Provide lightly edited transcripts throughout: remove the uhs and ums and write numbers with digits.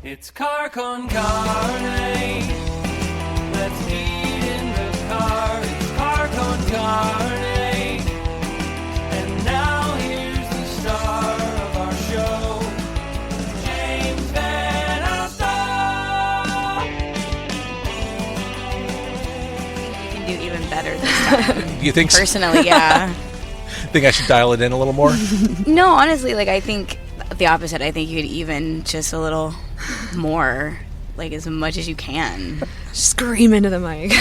It's car con carne. Let's eat in the car. It's car con carne. And now here's the star of our show, James Van Alstyne. You can do even better this time. You think so? Personally, yeah. Think I should dial it in a little more? No, honestly, like I think the opposite. I think you could even just a little more, like as much as you can. Scream into the mic.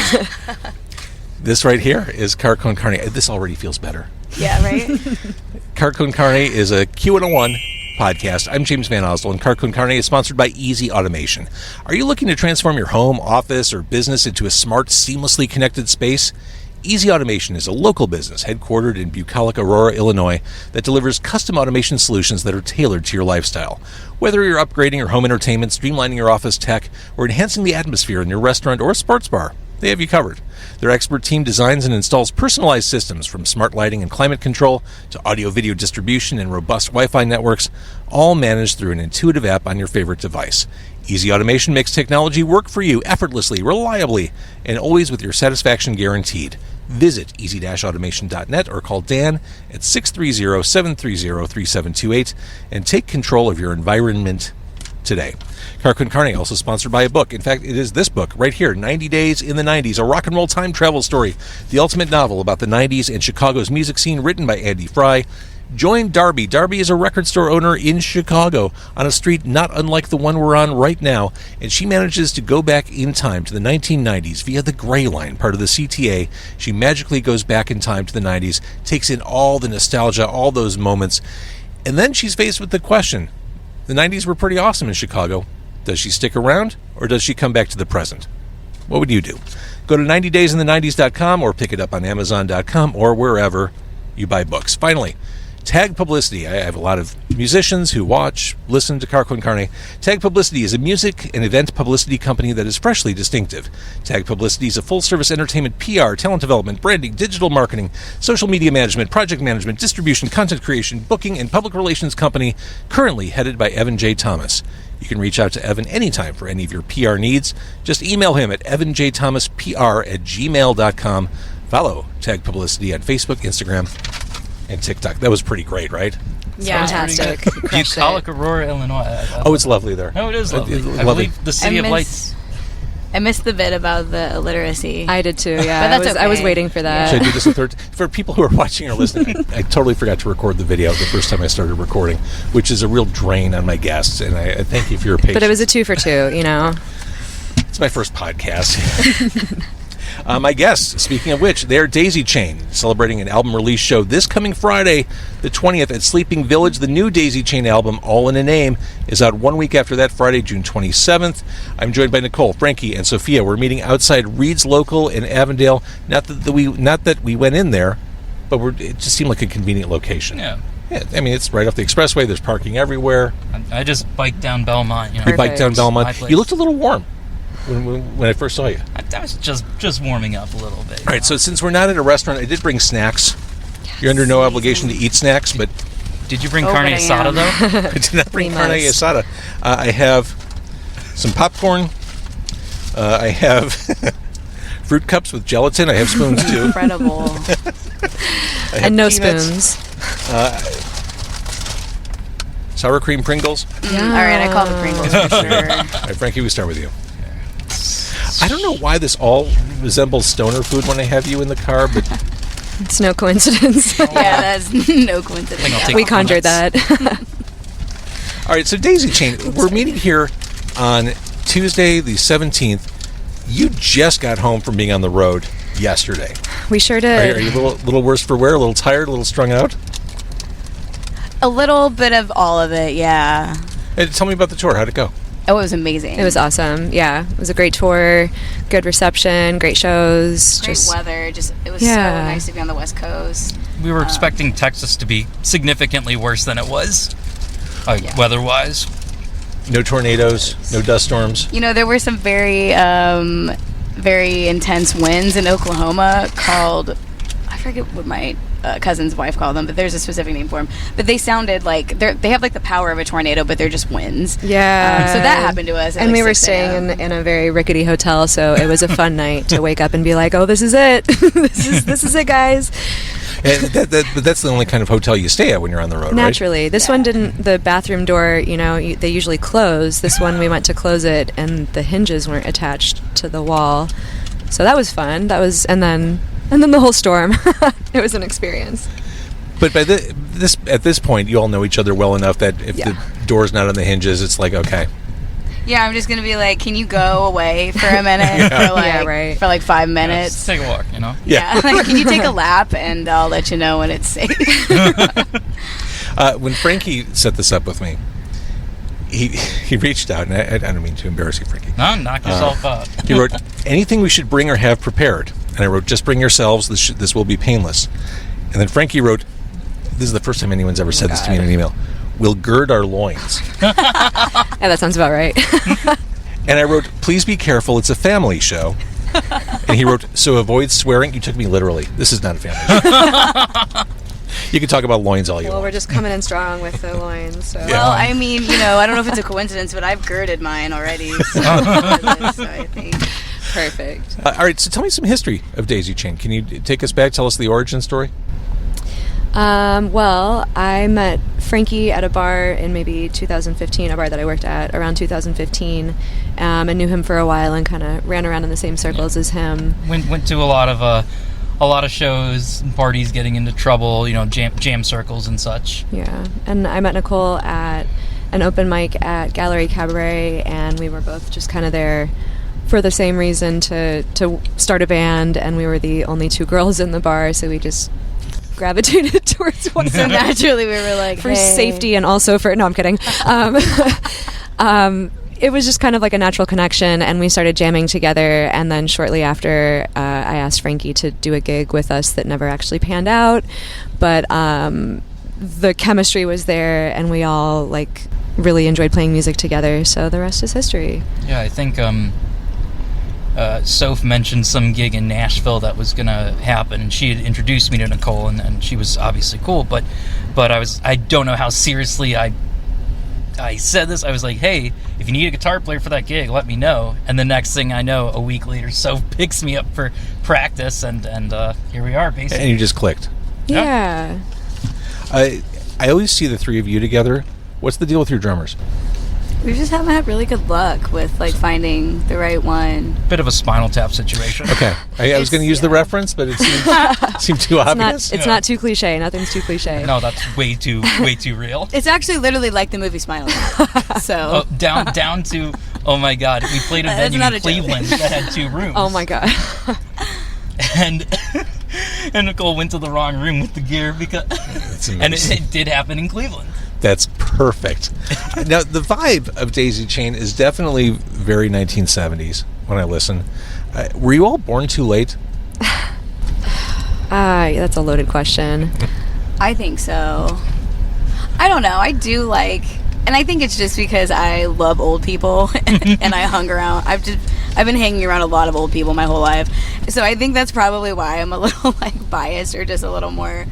This right here is Car Con Carne. This already feels better. Yeah, right? Car Con Carne is a Q101 podcast. I'm James Van Alstyne, and Car Con Carne is sponsored by Easy Automation. Are you looking to transform your home, office, or business into a smart, seamlessly connected space? Easy Automation is a local business headquartered in bucolic Aurora, Illinois, that delivers custom automation solutions that are tailored to your lifestyle. Whether you're upgrading your home entertainment, streamlining your office tech, or enhancing the atmosphere in your restaurant or sports bar, they have you covered. Their expert team designs and installs personalized systems from smart lighting and climate control to audio-video distribution and robust Wi-Fi networks, all managed through an intuitive app on your favorite device. Easy Automation makes technology work for you effortlessly, reliably, and always with your satisfaction guaranteed. Visit easy-automation.net or call Dan at 630-730-3728 and take control of your environment today. Car Con Carne, also sponsored by a book. In fact, it is this book right here, 90 Days in the 90s, a rock and roll time travel story, the ultimate novel about the 90s and Chicago's music scene, written by Andy Fry. Join Darby. Darby is a record store owner in Chicago on a street not unlike the one we're on right now, and she manages to go back in time to the 1990s via the Gray Line, part of the CTA. She magically goes back in time to the 90s, takes in all the nostalgia, all those moments, and then she's faced with the question. The 90s were pretty awesome in Chicago. Does she stick around, or does she come back to the present? What would you do? Go to 90daysinthe90s.com or pick it up on Amazon.com or wherever you buy books. Finally, Tag Publicity. I have a lot of musicians who watch, listen to Car Con Carne. Tag Publicity is a music and event publicity company that is freshly distinctive. Tag Publicity is a full-service entertainment PR, talent development, branding, digital marketing, social media management, project management, distribution, content creation, booking, and public relations company currently headed by Evan J. Thomas. You can reach out to Evan anytime for any of your PR needs. Just email him at evanjthomaspr@gmail.com. Follow Tag Publicity on Facebook, Instagram, and TikTok. That was pretty great, right? Yeah, fantastic. Bucolic, Aurora, Illinois. Oh, it's lovely there. No, it is lovely. I lovely. believe the City of Lights. I missed the bit about the illiteracy. I did too, yeah. But that's I was okay. waiting for that. Should I do this a third? For people who are watching or listening, I totally forgot to record the video the first time I started recording, which is a real drain on my guests, and I thank you for your patience. But it was a 2 for 2, you know. It's my first podcast. My guests, speaking of which, they're Daisychain, celebrating an album release show this coming Friday, the 20th, at Sleeping Village. The new Daisychain album, All in a Name, is out 1 week after that, Friday, June 27th. I'm joined by Nickole, Frankie, and Sophia. We're meeting outside Reed's Local in Avondale. Not that we went in there, but it just seemed like a convenient location. Yeah. Yeah, I mean, it's right off the expressway. There's parking everywhere. I just biked down Belmont. You know. You biked down My Belmont. place. You looked a little warm when I first saw you. I was just warming up a little bit. All right, so since we're not at a restaurant, I did bring snacks. Yes. You're under no obligation to eat snacks, but... Did you bring carne asada, though? I did not bring carne asada. I have some popcorn. I have fruit cups with gelatin. I have spoons, too. Incredible. And no peanuts. spoons. Sour cream Pringles. Yeah. All right, I call the Pringles for sure. All right, Frankie, we start with you. I don't know why this all resembles stoner food when I have you in the car, but... It's no coincidence. Yeah, that's no coincidence. We conjured that. All right, so Daisychain, we're meeting here on Tuesday, the 17th. You just got home from being on the road yesterday. We sure did. Are you a little worse for wear, a little tired, a little strung out? A little bit of all of it, yeah. Hey, tell me about the tour. How'd it go? Oh, it was amazing. It was awesome. Yeah, it was a great tour, good reception, great shows. Great weather. It was so nice to be on the West Coast. We were expecting Texas to be significantly worse than it was, weather-wise. No tornadoes, no dust storms. You know, there were some very, very intense winds in Oklahoma called, I forget what my cousin's wife called them, but there's a specific name for them. But they sounded like they have like the power of a tornado, but they're just winds. Yeah. So that happened to us. At And like we were 6 a.m. staying in a very rickety hotel, so it was a fun night to wake up and be like, "Oh, this is it. this is it, guys." And but that's the only kind of hotel you stay at when you're on the road, Naturally, right? this one didn't. The bathroom door, they usually close. This one, we went to close it, and the hinges weren't attached to the wall. So that was fun. And then the whole storm. It was an experience. But at this point, you all know each other well enough that if the door's not on the hinges, it's like, okay. Yeah, I'm just gonna be like, can you go away for a minute for like 5 minutes? Let's take a walk, Yeah. Like, can you take a lap and I'll let you know when it's safe. When Frankie set this up with me, he reached out, and I don't mean to embarrass you, Frankie. No, knock yourself out. He wrote, anything we should bring or have prepared. And I wrote, just bring yourselves. This will be painless. And then Frankie wrote, this is the first time anyone's ever said this to me in an email, we'll gird our loins. Yeah, that sounds about right. And I wrote, please be careful, it's a family show. And he wrote, so avoid swearing. You took me literally. This is not a family show. You can talk about loins all you Well, want. we're just coming in strong with the loins. So. Well, I mean, I don't know if it's a coincidence, but I've girded mine already. So I think. Perfect. All right, so tell me some history of Daisychain. Can you take us back, tell us the origin story? Well, I met Frankie at a bar in maybe 2015, a bar that I worked at around 2015, and knew him for a while and kind of ran around in the same circles as him. Went to a lot of shows and parties, getting into trouble, jam circles and such. Yeah, and I met Nickole at an open mic at Gallery Cabaret, and we were both just kind of there for the same reason, to start a band, and we were the only two girls in the bar, so we just gravitated towards one So naturally we were like, for hey. safety and also for no, I'm kidding. It was just kind of like a natural connection, and we started jamming together, and then shortly after I asked Frankie to do a gig with us that never actually panned out, but the chemistry was there, and we all really enjoyed playing music together, so the rest is history. Yeah, I think Soph mentioned some gig in Nashville that was going to happen, and she had introduced me to Nickole, and she was obviously cool, but I don't know how seriously I said this. I was like, hey, if you need a guitar player for that gig, let me know. And the next thing I know, a week later, Soph picks me up for practice, and here we are, basically. And you just clicked. Yeah. I always see the three of you together. What's the deal with your drummers? We just haven't had really good luck with finding the right one. Bit of a Spinal Tap situation. Okay. I was going to use the reference, but it seemed too obvious. It's not too cliche. Nothing's too cliche. No, that's way too real. It's actually literally like the movie Spinal Tap. So down to, oh my God, we played a venue in joke. Cleveland that had 2 rooms. Oh my God. And Nickole went to the wrong room with the gear and it did happen in Cleveland. That's perfect. Now, the vibe of Daisychain is definitely very 1970s when I listen. Were you all born too late? That's a loaded question. I think so. I don't know. I do and I think it's just because I love old people and I hung around. I've been hanging around a lot of old people my whole life. So I think that's probably why I'm a little biased or just a little more.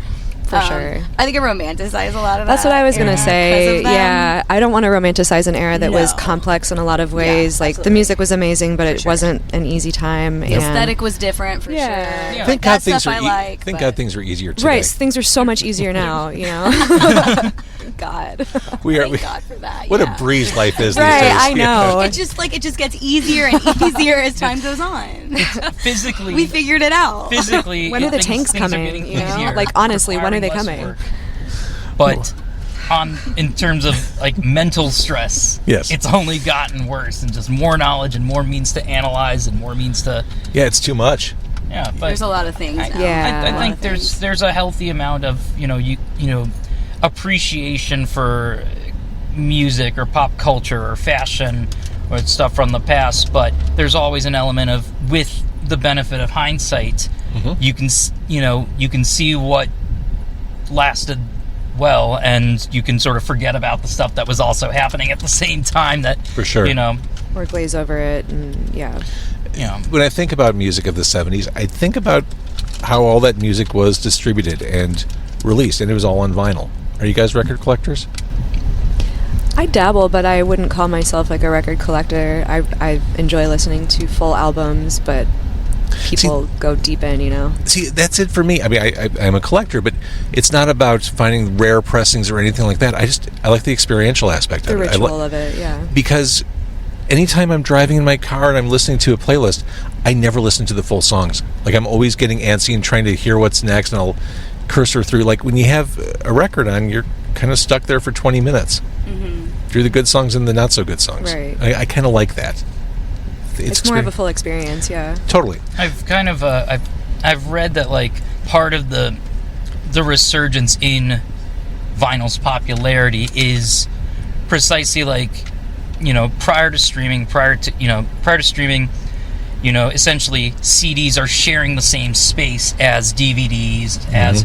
For sure. I think I romanticize a lot of that. That's what I was going to say. Yeah, I don't want to romanticize an era that was No. complex in a lot of ways. Yeah, the music was amazing, but it sure. wasn't an easy time. The aesthetic was different for sure. Yeah. Thank That God things stuff are I like. thank but- God things are easier today. Right, things are so much easier now, God. We are. Thank God for that. What yeah. a breeze life is Right, these days. I know. It just gets easier and easier as time goes on. Physically, We figured it out. physically, When are the things tanks are coming, getting you know? easier, Honestly, when are they requiring less coming? work. But in terms of mental stress, Yes. it's only gotten worse, and just more knowledge and more means to analyze and more means to Yeah, it's too much. but There's a lot of things. Now. Yeah. I think there's a healthy amount of appreciation for music or pop culture or fashion or stuff from the past, but there's always an element of, with the benefit of hindsight, you can see what lasted well, and you can sort of forget about the stuff that was also happening at the same time that, For sure. Or glaze over it, and yeah. When I think about music of the 70s, I think about how all that music was distributed and released, and it was all on vinyl. Are you guys record collectors? I dabble, but I wouldn't call myself like a record collector. I enjoy listening to full albums, but people go deep in, you know. See, that's it for me. I mean, I'm a collector, but it's not about finding rare pressings or anything like that. I like the experiential aspect The of it. ritual of it, yeah. Because anytime I'm driving in my car and I'm listening to a playlist, I never listen to the full songs. Like, I'm always getting antsy and trying to hear what's next, and I'll cursor through. Like, when you have a record on, you're kind of stuck there for 20 minutes. Through the good songs and the not so good songs. Right. I kind of like that. It's more of a full experience, yeah. Totally. I've kind of I've read that like part of the resurgence in vinyl's popularity is precisely like, you know, prior to streaming, you know, essentially CDs are sharing the same space as DVDs, as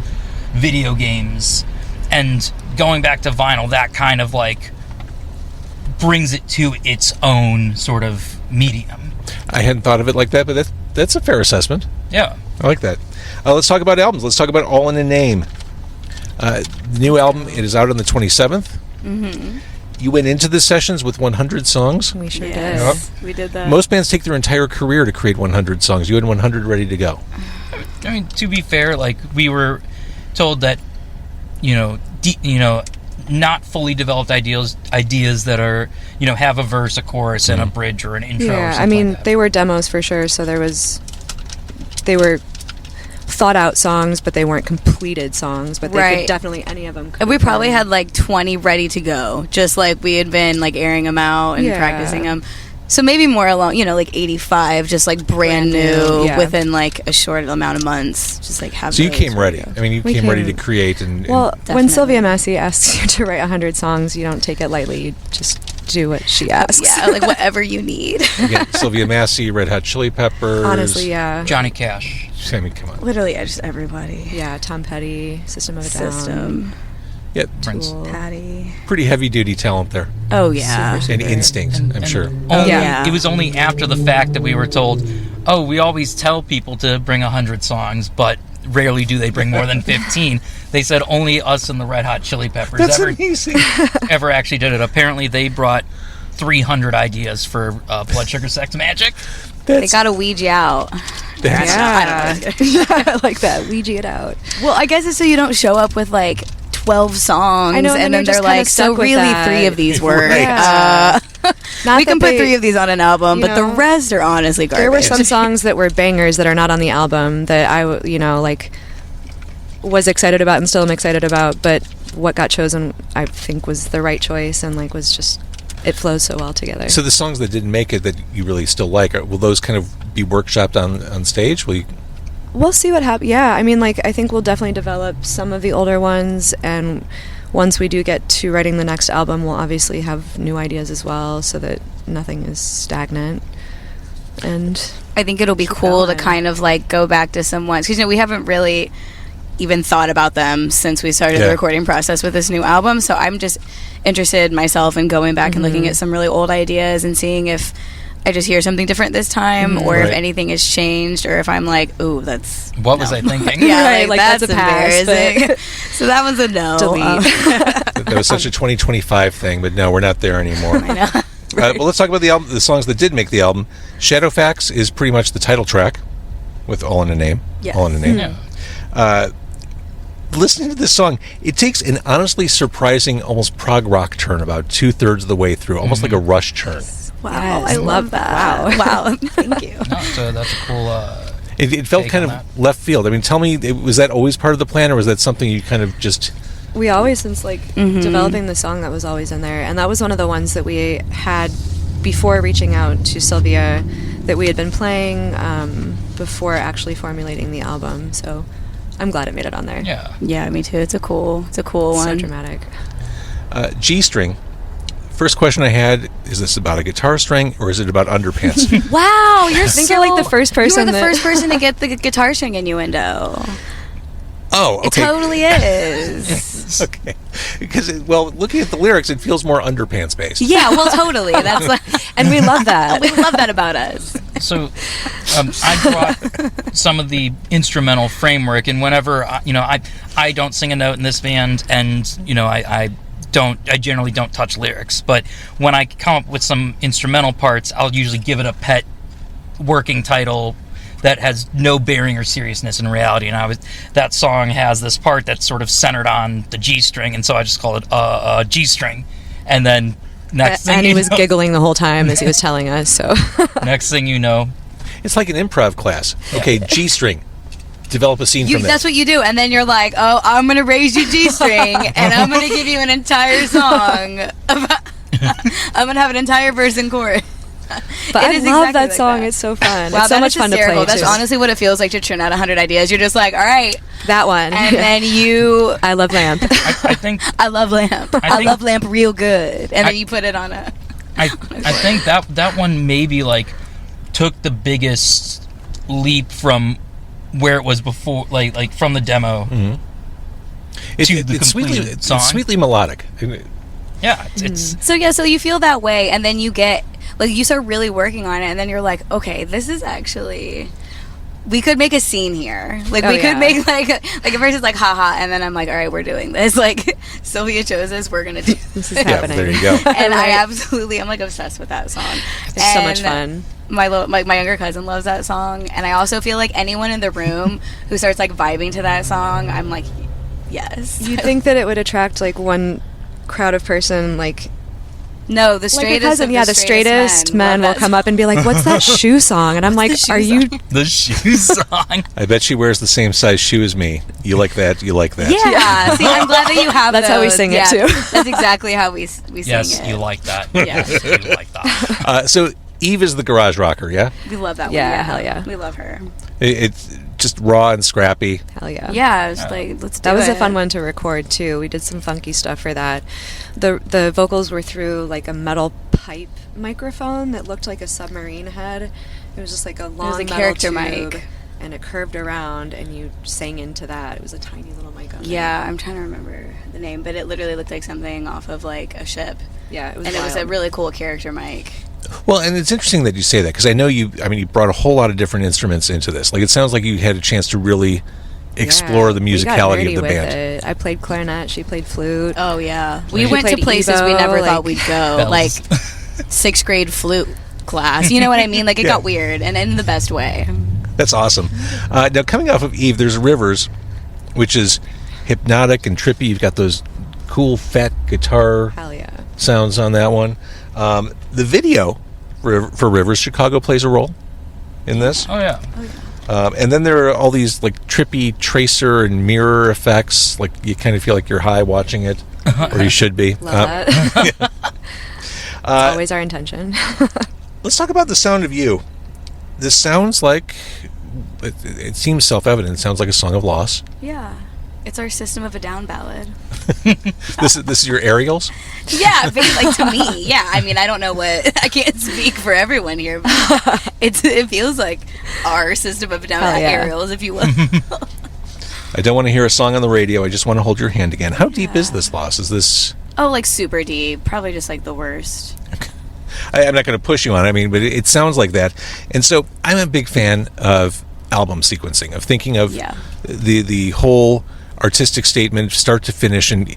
video games, and going back to vinyl, that kind of like brings it to its own sort of medium. I hadn't thought of it like that, but that's a fair assessment. Yeah. I like that. Let's talk about albums. Let's talk about All in a Name. The new album, it is out on the 27th. You went into the sessions with 100 songs. We sure Yes, did. we did that. Most bands take their entire career to create 100 songs. You had 100 ready to go. I mean, to be fair, like we were told that, you know, not fully developed ideas that are, you know, have a verse, a chorus, and a bridge or an intro. Yeah, or I something mean, like that. they were demos for sure, so they were thought out songs, but they weren't completed songs, but they Right. could definitely, any of them could And we probably become- had like 20 ready to go, just like we had been like airing them out and Yeah. practicing them. So maybe more along, you know, like 85, just like brand new yeah. within like a short amount of months. Just like have. So you those came ready. to go. I mean, you We came ready to came- create. And Well, when Definitely. Sylvia Massey asks you to write 100 songs, you don't take it lightly. You just do what she asks. Yeah, like whatever you need. again, Sylvia Massey, Red Hot Chili Peppers. Honestly, yeah. Johnny Cash. I mean, come on. Literally, just everybody. Yeah, Tom Petty, System of a Down. System, Yeah, Prince. Tool. Patty. pretty heavy-duty talent there. Oh yeah. And instinct, I'm sure. Only, Yeah. It was only after the fact that we were told, oh, we always tell people to bring 100 songs, but rarely do they bring more than 15. They said only us and the Red Hot Chili Peppers amazing. ever actually did it. Apparently, they brought 300 ideas for Blood Sugar Sex Magic. They gotta weed you out. That's- I don't know. I like that. Ouija it out. Well, I guess it's so you don't show up with like 12 songs, I know, and and then then you're they're just kinda like, so stuck with really that. 3 of these work. Yeah. Not We can that put they- 3 of these on an album, you but the know, rest are honestly garbage. There were some songs that were bangers that are not on the album that I, you know, like was excited about and still am excited about, but what got chosen I think was the right choice and like was just, it flows so well together. So the songs that didn't make it that you really still like, will those kind of be workshopped on stage? Will you? We'll see what happens. Yeah, I mean, like, I think we'll definitely develop some of the older ones, and once we do get to writing the next album, we'll obviously have new ideas as well, so that nothing is stagnant. And I think it'll be Keep cool to going. kind of like go back to some ones, because you know we haven't really even thought about them since we started Yeah. the recording process with this new album. So I'm just interested myself in going back and looking at some really old ideas and seeing if I just hear something different this time, or if Right. anything has changed, or if I'm like, ooh, that's What was I thinking? yeah, Right, like, like, that's that's a pass, embarrassing. but- So that one's a no. delete. That was such a 2025 thing, but no, we're not there anymore. I know. Well, let's talk about the album. The songs that did make the album. Shadowfax is pretty much the title track, with All in a Name. Yes. All in a Name. Yeah. Listening to this song, it takes an honestly surprising, almost prog rock turn about 2/3 of the way through, almost like a Rush turn. Wow, Yes, I love that. Wow, thank you. No, so that's a cool. It felt Take kind on of that. left field. I mean, tell me, was that always part of the plan, or was that something you kind of just... we always, since like developing the song, that was always in there, and that was one of the ones that we had before reaching out to Sylvia, that we had been playing before actually formulating the album. So I'm glad it made it on there. Yeah. Yeah, me too. It's a cool So one. dramatic. G-string. First question I had, is this about a guitar string, or is it about underpants? Wow, you're I think you're like the first person You were the that- first person to get the guitar string innuendo. Oh, okay. It totally is. Okay. Because, well, looking at the lyrics, it feels more underpants based. Yeah, well, totally. That's like, And we love that. we love that about us. I brought some of the instrumental framework, and whenever I don't sing a note in this band, and I generally don't touch lyrics, but when I come up with some instrumental parts, I'll usually give it a pet working title that has no bearing or seriousness in reality. And that song has this part that's sort of centered on the G string, and so I just call it a G string. And then next thing and you he was know, giggling the whole time as he was telling us. So next thing you know, It's like an improv class. Okay, G string. Develop a scene from that. That's what you do, and then you're like, "Oh, I'm gonna raise you G string, and I'm gonna give you an entire song. I'm gonna have an entire verse and chorus." But I It is love exactly that like song. that. It's so fun. Wow, it's so that much is fun to play. hysterical. That's too. honestly what it feels like to churn out 100 ideas. You're just like, all right, that one. and then you. I love lamp. I think I love lamp. I love lamp real good, and then you put it on a. I think that one maybe like took the biggest leap from where it was before, like from the demo. Mm-hmm. It's sweetly melodic. Yeah, it's So you feel that way, and then you get like you start really working on it, and then you're like, okay, this is actually. We could make a scene here. Like, we could make, like at first it's like, haha, and then I'm like, all right, we're doing this. Like, Sylvia chose this, we're going to do This is happening. There you go. And I'm, like, obsessed with that song. It's so much fun. My younger cousin loves that song, and I also feel like anyone in the room who starts, like, vibing to that song, I'm like, yes. You'd think that it would attract, like, one crowd of person, like... No, the Like straightest your cousin, of the straightest men will come up and be like, "What's that shoe song?" And I'm like, "Are you?" the shoe song. I bet she wears the same size shoe as me. You like that? You like that? Yeah. See, I'm glad that you have That's how we those. sing it, too. That's exactly how we sing Yes, it. you like that. Yeah. Yes, you like that. So Eve is the garage rocker, yeah? We love that one. Yeah, hell yeah. We love her. It's just raw and scrappy. Hell yeah. Yeah, it's like, let's do That was it. a fun one to record too. We did some funky stuff for that. The vocals were through like a metal pipe microphone that looked like a submarine head. It was just like a long a metal character tube, mic. and it curved around, and you sang into that. It was a tiny little mic on there. Yeah, I'm trying to remember the name, but it literally looked like something off of like a ship. Yeah, it was And it was a wild. really cool character mic. Well, and it's interesting that you say that because I know you brought a whole lot of different instruments into this. Like, it sounds like you had a chance to really explore the We got musicality nerdy of the with band. it. I played clarinet. She played flute. Oh, yeah. We She went to played places we Evo, never like- thought we'd go. Bells. Like 6th grade flute class. You know what I mean? Like, it got weird, and in the best way. That's awesome. Now, coming off of Eve, there's Rivers, which is hypnotic and trippy. You've got those cool fat guitar Hell yeah. sounds on that one. The video for Rivers, Chicago plays a role in this. Oh yeah. And then there are all these like trippy tracer and mirror effects. Like, you kind of feel like you're high watching it, or you should be. Love that. It's always our intention. Let's talk about the sound of you. This sounds like it seems self-evident. It sounds like a song of loss. Yeah. It's our System of a Down ballad. This is your aerials. Yeah, like to me. Yeah, I mean, I don't know what I can't speak for everyone here. But it feels like our System of a Down Hell yeah. aerials, if you will. I don't want to hear a song on the radio. I just want to hold your hand again. How deep is this loss? Is this? Oh, like super deep. Probably just like the worst. I'm not going to push you on it. I mean, but it sounds like that. And so I'm a big fan of album sequencing, of thinking of the whole artistic statement, start to finish, and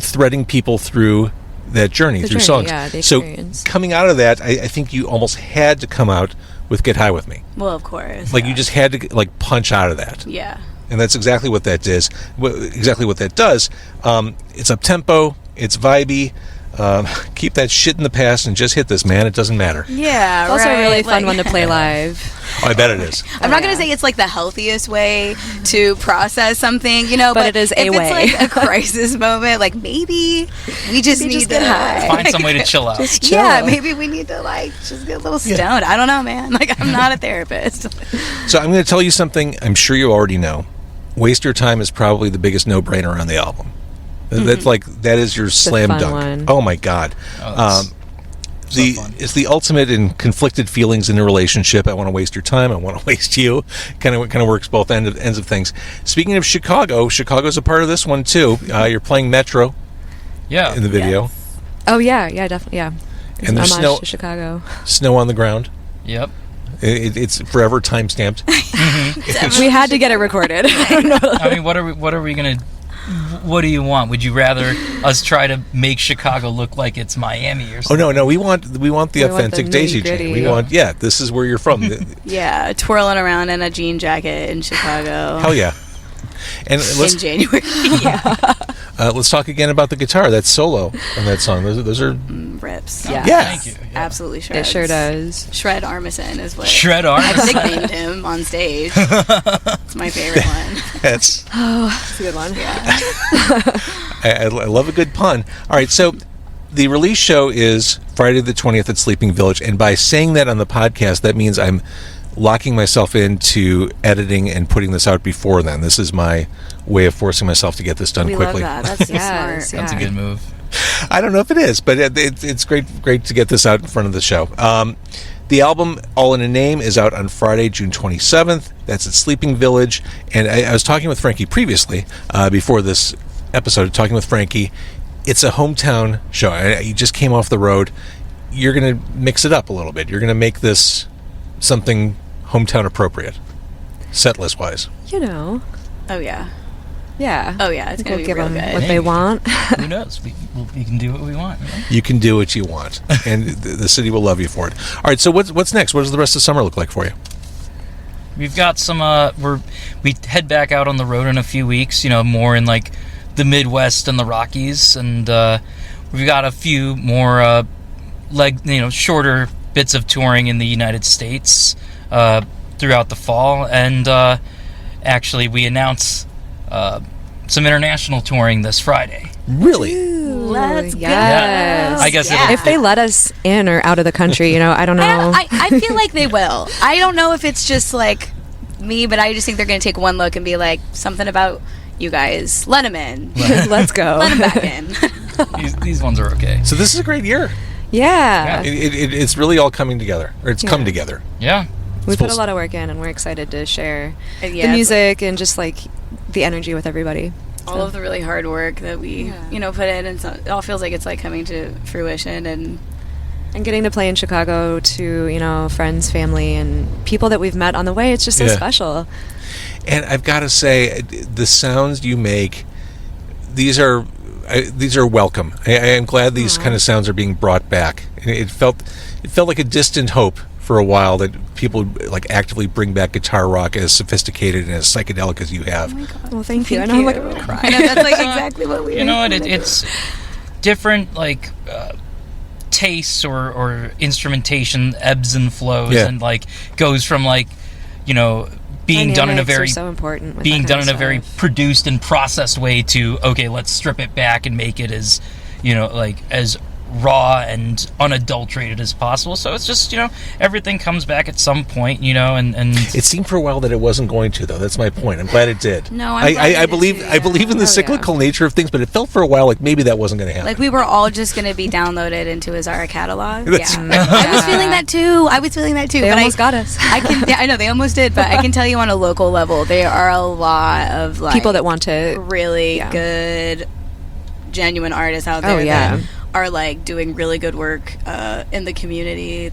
threading people through that journey, through songs. Yeah, the so experience. coming out of that, I think you almost had to come out with Get High With Me. Well, of course. Like, you just had to like punch out of that. Yeah. And that's exactly what that is. Exactly what that does. It's up tempo. It's vibey. Keep that shit in the past and just hit this, man. It doesn't matter. Yeah, It's also right. a really fun Like- one to play live. Oh, I bet it is. I'm not going to say it's like the healthiest way to process something, you know, But but it is if a it's way. like a crisis moment, like maybe we just Maybe need just to get high. Find some way to chill out. Just Yeah, chill. maybe we need to like just get a little stoned. I don't know, man. Like, I'm not a therapist. So I'm going to tell you something I'm sure you already know. Waste Your Time is probably the biggest no-brainer on the album. That's like, that is your slam fun dunk. one. Oh my God. Oh, fun. It's the ultimate in conflicted feelings in a relationship. I want to waste your time. I want to waste you. Kind of works both ends of things. Speaking of Chicago's a part of this one too. You're playing Metro Yeah. in the video. Oh yeah, definitely, yeah. It's And an there's homage snow- to Chicago. Snow on the ground. Yep. It's forever time stamped. We had to get it recorded. I don't know. I mean, what are we gonna? What do you want? Would you rather us try to make Chicago look like it's Miami or something? Oh no, we want the authentic the Daisy nitty-gritty. chain. We want this is where you're from. Yeah, twirling around in a jean jacket in Chicago. Hell yeah. And In January. let's talk again about the guitar. That solo on that song. Those are Rips. Yeah. Yeah. Thank you. Yeah. Absolutely It shreds. sure does. Shred Armisen is what Shred I've Armisen. nicknamed him on stage. It's my favorite one. that's. That's a good one. I love a good pun. All right, so the release show is Friday the 20th at Sleeping Village, and by saying that on the podcast, that means I'm locking myself into editing and putting this out before then. This is my way of forcing myself to get this done We quickly. love that. That's so Yes, smart. That's a good move. I don't know if it is, but it's great to get this out in front of the show. The album All in a Name is out on Friday, June 27th. That's at Sleeping Village. And I was talking with Frankie previously, before this episode, talking with Frankie. It's a hometown show. You just came off the road. You're going to mix it up a little bit. You're going to make this something hometown appropriate, set list wise. You know. Oh, yeah. Yeah. Oh, yeah. It's going to be give real them good. what they want. Who knows? We can do what we want. You know? You can do what you want, and the city will love you for it. All right, so what's next? What does the rest of summer look like for you? We've got some. We head back out on the road in a few weeks. You know, more in like the Midwest and the Rockies, and we've got a few more shorter bits of touring in the United States throughout the fall, and actually we announce some international touring this Friday. Really? Let's go. Yes. I guess Yeah. If they let us in or out of the country, I don't know. I feel like they will. I don't know if it's just like me, but I just think they're going to take one look and be like, something about you guys. Let them in. Let's go. Let them back in. These ones are okay. So this is a great year. Yeah. It's really all coming together, or it's come together. Yeah. We full put a lot of work in, and we're excited to share Yeah, the it's music and just like the energy with everybody. all of the really hard work that we, put in, and so it all feels like it's like coming to fruition. And getting to play in Chicago to, friends, family, and people that we've met on the way, it's just so special. And I've got to say, the sounds you make, these are welcome. I am glad these kind of sounds are being brought back. It felt like a distant hope for a while that people like actively bring back guitar rock as sophisticated and as psychedelic as you have. oh my God. Well, thank you. Thank I know I'm you. like, I'm gonna cry. I know, that's like exactly what we You know what? It's different, like tastes or instrumentation ebbs and flows, and like goes from like being done in a Dynamics are very so important with being that done kind in of a very stuff. produced and processed way to okay, let's strip it back and make it as like as raw and unadulterated as possible. So it's just everything comes back at some point, and It seemed for a while that it wasn't going to, though. That's my point. I'm glad it did. No, I'm glad it I did believe too, I believe in the cyclical nature of things, but it felt for a while like maybe that wasn't going to happen. Like we were all just going to be downloaded into his Zara catalog. That's- I was feeling that too. They but almost got us. I know they almost did, but I can tell you on a local level, there are a lot of like People that want to really good, genuine artists out there. Oh, yeah. That are like doing really good work in the communities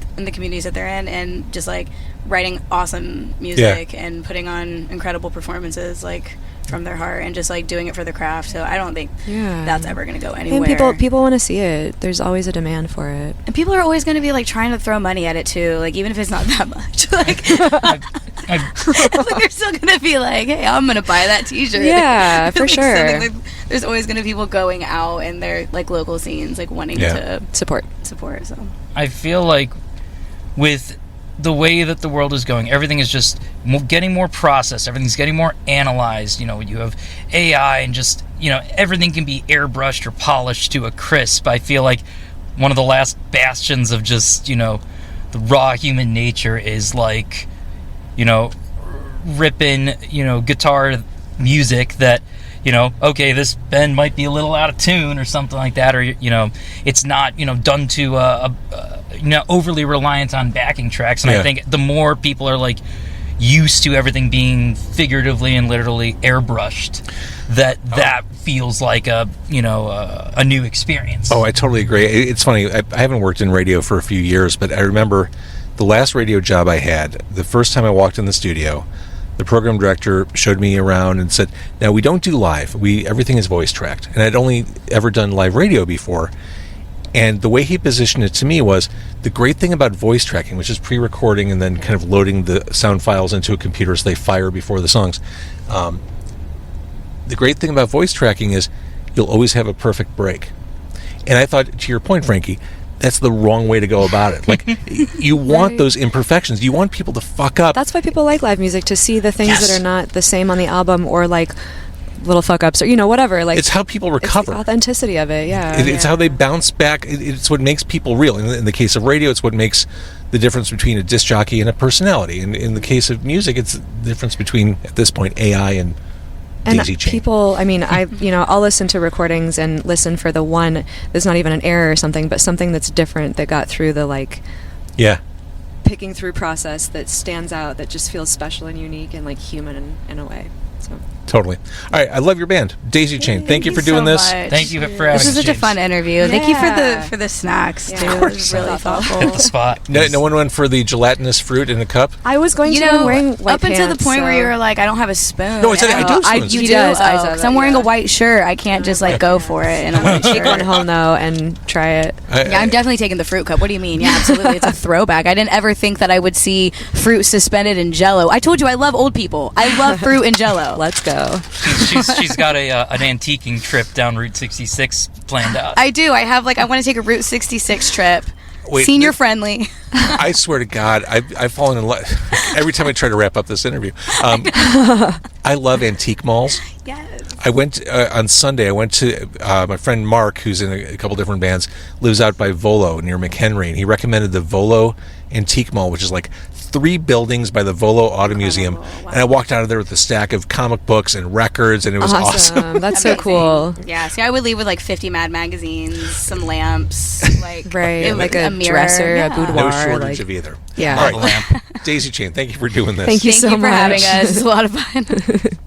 that they're in, and just like writing awesome music and putting on incredible performances like from their heart, and just like doing it for the craft. So I don't think that's ever going to go anywhere. And people want to see it. There's always a demand for it. And people are always going to be like trying to throw money at it too, like even if it's not that much. Like, like they're still going to be like, "Hey, I'm going to buy that T-shirt." Yeah, for Like, sure. something like- there's always going to be people going out in their like local scenes, like wanting to Support. So I feel like with the way that the world is going, everything is just getting more processed. Everything's getting more analyzed. You have AI and just, everything can be airbrushed or polished to a crisp. I feel like one of the last bastions of just, the raw human nature is like, ripping, guitar music that, okay, this bend might be a little out of tune or something like that, or, it's not, done to overly reliant on backing tracks. And I think the more people are like used to everything being figuratively and literally airbrushed, that feels like a new experience. Oh, I totally agree. It's funny. I haven't worked in radio for a few years, but I remember The last radio job I had, the first time I walked in the studio, the program director showed me around and said, now we don't do live. Everything is voice tracked. And I'd only ever done live radio before. And the way he positioned it to me was, the great thing about voice tracking, which is pre-recording and then kind of loading the sound files into a computer so they fire before the songs. The great thing about voice tracking is you'll always have a perfect break. And I thought, to your point, Frankie, that's the wrong way to go about it. Like, you want those imperfections. You want people to fuck up. That's why people like live music, to see the things that are not the same on the album, or like little fuck ups, or whatever. Like, it's how people recover. It's the authenticity of it. Yeah, it's how they bounce back. It's what makes people real. In the case of radio, it's what makes the difference between a disc jockey and a personality. And in the case of music, it's the difference between, at this point, AI and Daisychain. People, I'll listen to recordings and listen for the one that's not even an error or something, but something that's different, that got through the picking through process, that stands out, that just feels special and unique and like human in a way. So totally. All right, I love your band, Daisychain. Thank you for doing this. Thank you for having us. This was such a fun interview. Thank you for the snacks too. Of It was really thoughtful. Hit the spot. No one went for the gelatinous fruit in a cup? I was going to. I'm wearing white up until the pants, point where you were like, I don't have a spoon. No, I said I do have spoons. You He do? does. I said Because that, I'm wearing yeah. a white shirt. I can't just go for it in a white Take shirt. one home though and try it. Yeah, I'm definitely taking the fruit cup. What do you mean? Yeah, absolutely. It's a throwback. I didn't ever think that I would see fruit suspended in Jell-O. I told you I love old people. I love fruit and Jell-O. Let's go. She's got an antiquing trip down Route 66 planned out. I do. I want to take a Route 66 trip. Wait, Senior friendly. I swear to God, I've fallen in love every time I try to wrap up this interview. I love antique malls. Yes. I went on Sunday. I went to my friend Mark, who's in a couple different bands, lives out by Volo near McHenry, and he recommended the Volo Antique Mall, which is like 3 buildings by the Volo Auto Museum. Wow. And I walked out of there with a stack of comic books and records, and it was awesome. That's so cool. Yeah. See, I would leave with 50 Mad magazines, some lamps, Right, like a mirror. dresser, Yeah. a boudoir. No shortage of either. Yeah. All right, Lamp. Daisy Chain, thank you for doing this. Thank you so for much. having us. It's a lot of fun.